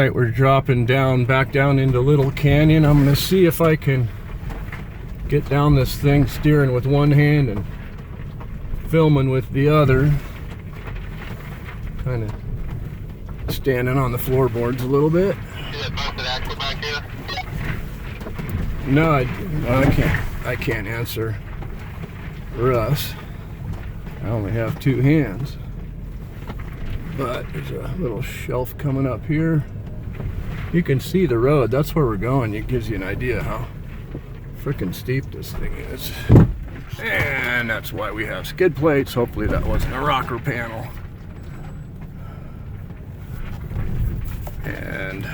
Alright, we're dropping down, back down into Little Canyon. I'm going to see if I can get down this thing steering with one hand and filming with the other. Kind of standing on the floorboards a little bit. See that busted axle back here? No, I can't answer Russ. I only have two hands. But there's a little shelf coming up here. You can see the road. That's where we're going. It gives you an idea how freaking steep this thing is. And that's why we have skid plates. Hopefully that wasn't a rocker panel. And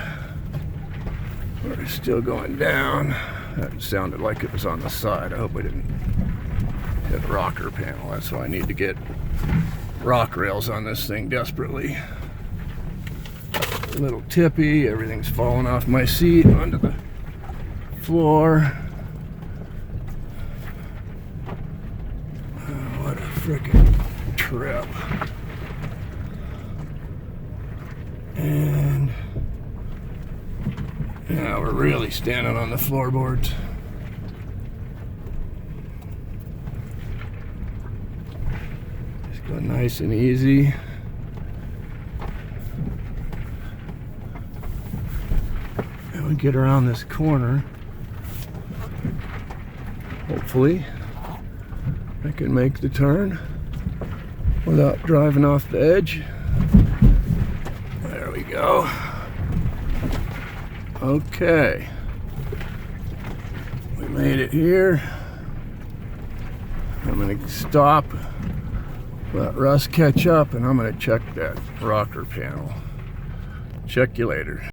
we're still going down. That sounded like it was on the side. I hope we didn't hit rocker panel. That's why I need to get rock rails on this thing desperately. A little tippy, everything's falling off my seat onto the floor. Oh, what a frickin' trip. And now we're really standing on the floorboards. Go nice and easy. And we get around this corner. Hopefully I can make the turn without driving off the edge. There we go. Okay. We made it here. I'm gonna stop. Let Russ catch up, and I'm going to check that rocker panel. Check you later.